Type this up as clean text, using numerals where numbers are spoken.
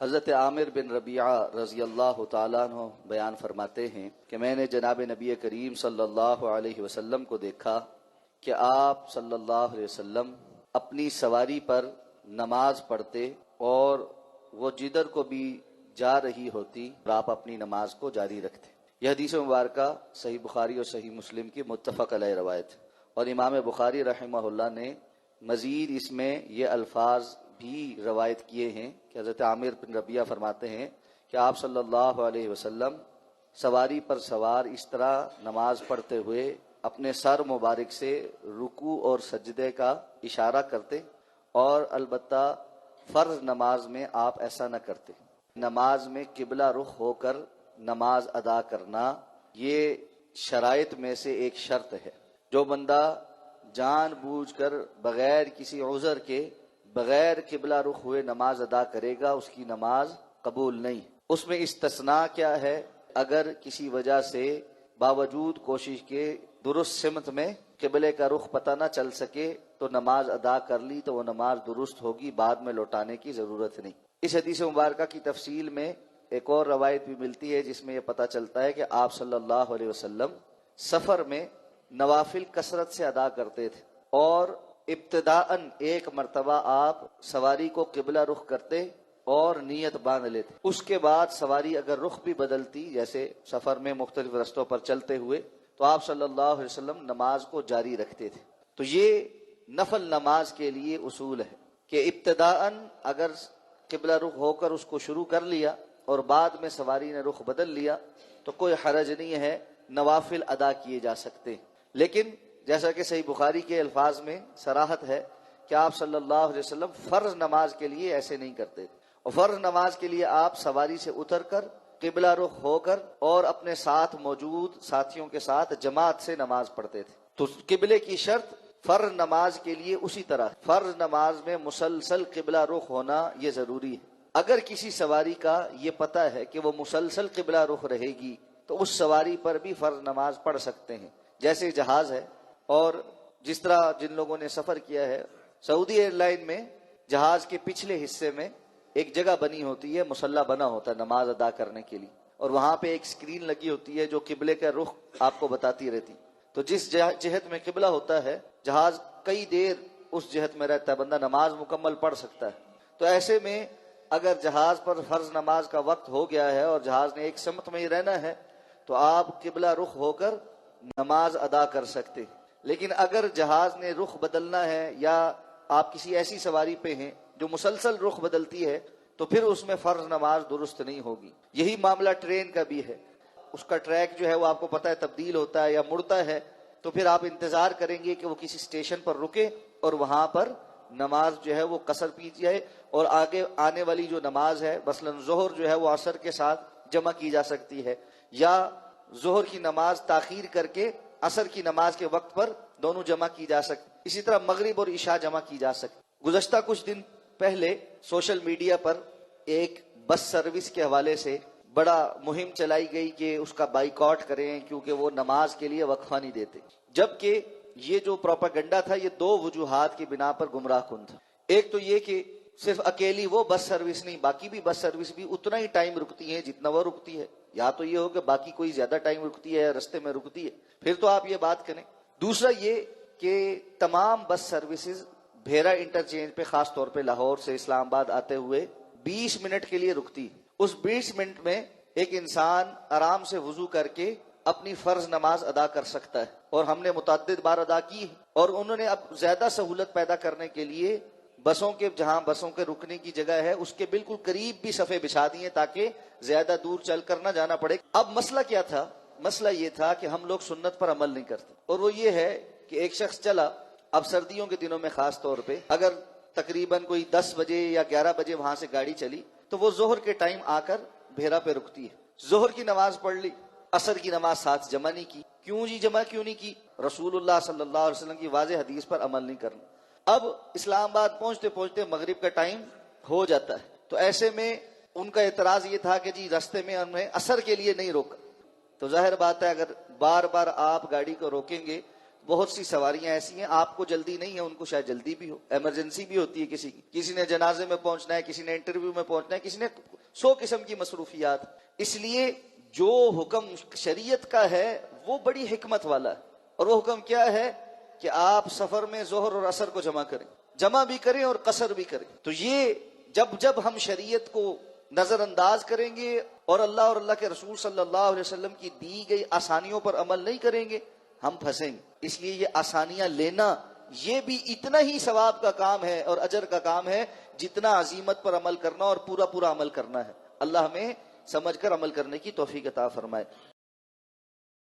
حضرت عامر بن ربیعہ رضی اللہ تعالیٰ عنہ بیان فرماتے ہیں کہ میں نے جناب نبی کریم صلی اللہ علیہ وسلم کو دیکھا کہ آپ صلی اللہ علیہ وسلم اپنی سواری پر نماز پڑھتے اور وہ جدھر کو بھی جا رہی ہوتی اور آپ اپنی نماز کو جاری رکھتے۔ یہ حدیث مبارکہ صحیح بخاری اور صحیح مسلم کی متفق علیہ روایت، اور امام بخاری رحمہ اللہ نے مزید اس میں یہ الفاظ بھی روایت کیے ہیں کہ حضرت عامر بن ربیعہ فرماتے ہیں کہ آپ صلی اللہ علیہ وسلم سواری پر سوار اس طرح نماز پڑھتے ہوئے اپنے سر مبارک سے رکوع اور سجدے کا اشارہ کرتے، اور البتہ فرض نماز میں آپ ایسا نہ کرتے۔ نماز میں قبلہ رخ ہو کر نماز ادا کرنا یہ شرائط میں سے ایک شرط ہے۔ جو بندہ جان بوجھ کر بغیر کسی عذر کے بغیر قبلہ رخ ہوئے نماز ادا کرے گا اس کی نماز قبول نہیں۔ اس میں استثناء کیا ہے؟ اگر کسی وجہ سے باوجود کوشش کے درست سمت میں قبلے کا رخ پتہ نہ چل سکے تو نماز ادا کر لی تو وہ نماز درست ہوگی، بعد میں لوٹانے کی ضرورت نہیں۔ اس حدیث مبارکہ کی تفصیل میں ایک اور روایت بھی ملتی ہے جس میں یہ پتہ چلتا ہے کہ آپ صلی اللہ علیہ وسلم سفر میں نوافل کثرت سے ادا کرتے تھے، اور ابتداءً ایک مرتبہ آپ سواری کو قبلہ رخ کرتے اور نیت باندھ لیتے، اس کے بعد سواری اگر رخ بھی بدلتی جیسے سفر میں مختلف رستوں پر چلتے ہوئے تو آپ صلی اللہ علیہ وسلم نماز کو جاری رکھتے تھے۔ تو یہ نفل نماز کے لیے اصول ہے کہ ابتداءً اگر قبلہ رخ ہو کر اس کو شروع کر لیا اور بعد میں سواری نے رخ بدل لیا تو کوئی حرج نہیں ہے، نوافل ادا کیے جا سکتے۔ لیکن جیسا کہ صحیح بخاری کے الفاظ میں صراحت ہے کہ آپ صلی اللہ علیہ وسلم فرض نماز کے لیے ایسے نہیں کرتے، اور فرض نماز کے لیے آپ سواری سے اتر کر قبلہ رخ ہو کر اور اپنے ساتھ موجود ساتھیوں کے ساتھ جماعت سے نماز پڑھتے تھے۔ تو قبلے کی شرط فرض نماز کے لیے اسی طرح فرض نماز میں مسلسل قبلہ رخ ہونا یہ ضروری ہے۔ اگر کسی سواری کا یہ پتہ ہے کہ وہ مسلسل قبلہ رخ رہے گی تو اس سواری پر بھی فرض نماز پڑھ سکتے ہیں۔ جیسے جہاز ہے، اور جس طرح جن لوگوں نے سفر کیا ہے سعودی ایئر لائن میں جہاز کے پچھلے حصے میں ایک جگہ بنی ہوتی ہے، مصلی بنا ہوتا ہے نماز ادا کرنے کے لیے، اور وہاں پہ ایک سکرین لگی ہوتی ہے جو قبلے کا رخ آپ کو بتاتی رہتی۔ تو جس جہت میں قبلہ ہوتا ہے جہاز کئی دیر اس جہت میں رہتا ہے، بندہ نماز مکمل پڑھ سکتا ہے۔ تو ایسے میں اگر جہاز پر فرض نماز کا وقت ہو گیا ہے اور جہاز نے ایک سمت میں ہی رہنا ہے تو آپ قبلہ رخ ہو کر نماز ادا کر سکتے۔ لیکن اگر جہاز نے رخ بدلنا ہے یا آپ کسی ایسی سواری پہ ہیں جو مسلسل رخ بدلتی ہے تو پھر اس میں فرض نماز درست نہیں ہوگی۔ یہی معاملہ ٹرین کا بھی ہے، اس کا ٹریک جو ہے وہ آپ کو پتہ ہے تبدیل ہوتا ہے یا مڑتا ہے، تو پھر آپ انتظار کریں گے کہ وہ کسی اسٹیشن پر رکے اور وہاں پر نماز جو ہے وہ قصر کی جائے، اور آگے آنے والی جو نماز ہے مثلاً ظہر جو ہے وہ عصر کے ساتھ جمع کی جا سکتی ہے، یا ظہر کی نماز تاخیر کر کے عصر کی نماز کے وقت پر دونوں جمع کی جا سکتی۔ اسی طرح مغرب اور عشاء جمع کی جا سکتی۔ گزشتہ کچھ دن پہلے سوشل میڈیا پر ایک بس سروس کے حوالے سے بڑا مہم چلائی گئی کہ اس کا بائیکاٹ کریں کیونکہ وہ نماز کے لیے وقفہ نہیں دیتے، جبکہ یہ جو پروپیگنڈا تھا یہ دو وجوہات کی بنا پر گمراہ کن تھا۔ ایک تو یہ کہ صرف اکیلی وہ بس سروس نہیں، باقی بھی بس سروس بھی اتنا ہی ٹائم رکتی ہیں جتنا وہ رکتی ہے، یا تو یہ ہو کہ باقی کوئی زیادہ ٹائم رکتی ہے یا رستے میں رکتی ہے، پھر تو آپ یہ بات کریں۔ دوسرا یہ کہ تمام بس سروسز بھیرا انٹرچینج پہ خاص طور پہ لاہور سے اسلام آباد آتے ہوئے 20 منٹ کے لیے رکتی ہے۔ اس 20 منٹ میں ایک انسان آرام سے وضو کر کے اپنی فرض نماز ادا کر سکتا ہے، اور ہم نے متعدد بار ادا کی ہے۔ اور انہوں نے اب زیادہ سہولت پیدا کرنے کے لیے جہاں بسوں کے رکنے کی جگہ ہے اس کے بالکل قریب بھی صفیں بچھا دیے تاکہ زیادہ دور چل کر نہ جانا پڑے۔ اب مسئلہ کیا تھا؟ مسئلہ یہ تھا کہ ہم لوگ سنت پر عمل نہیں کرتے، اور وہ یہ ہے کہ ایک شخص چلا، اب سردیوں کے دنوں میں خاص طور پہ اگر تقریباً کوئی 10 بجے یا 11 بجے وہاں سے گاڑی چلی تو وہ ظہر کے ٹائم آ کر بھیرا پہ رکتی ہے۔ ظہر کی نماز پڑھ لی، عصر کی نماز ساتھ جمع نہیں کی۔ کیوں جی جمع کیوں نہیں کی؟ رسول اللہ صلی اللہ علیہ وسلم کی واضح حدیث پر عمل نہیں کرنا۔ اب اسلام آباد پہنچتے پہنچتے مغرب کا ٹائم ہو جاتا ہے، تو ایسے میں ان کا اعتراض یہ تھا کہ جی رستے میں انہیں عصر کے لیے نہیں روکا۔ تو ظاہر بات ہے اگر بار بار آپ گاڑی کو روکیں گے، بہت سی سواریاں ایسی ہیں آپ کو جلدی نہیں ہے، ان کو شاید جلدی بھی ہو، ایمرجنسی بھی ہوتی ہے، کسی نے جنازے میں پہنچنا ہے، کسی نے انٹرویو میں پہنچنا ہے، کسی نے 100 قسم کی مصروفیات. اس لیے جو حکم شریعت کا ہے وہ بڑی حکمت والا ہے. اور وہ حکم کیا ہے کہ آپ سفر میں ظہر اور عصر کو جمع بھی کریں اور قصر بھی کریں. تو یہ جب ہم شریعت کو نظر انداز کریں گے اور اللہ کے رسول صلی اللہ علیہ وسلم کی دی گئی آسانیوں پر عمل نہیں کریں گے، ہم پھنسیں گے. اس لیے یہ آسانیاں لینا یہ بھی اتنا ہی ثواب کا کام ہے اور اجر کا کام ہے جتنا عزیمت پر عمل کرنا اور پورا عمل کرنا ہے. اللہ ہمیں سمجھ کر عمل کرنے کی توفیق عطا فرمائے.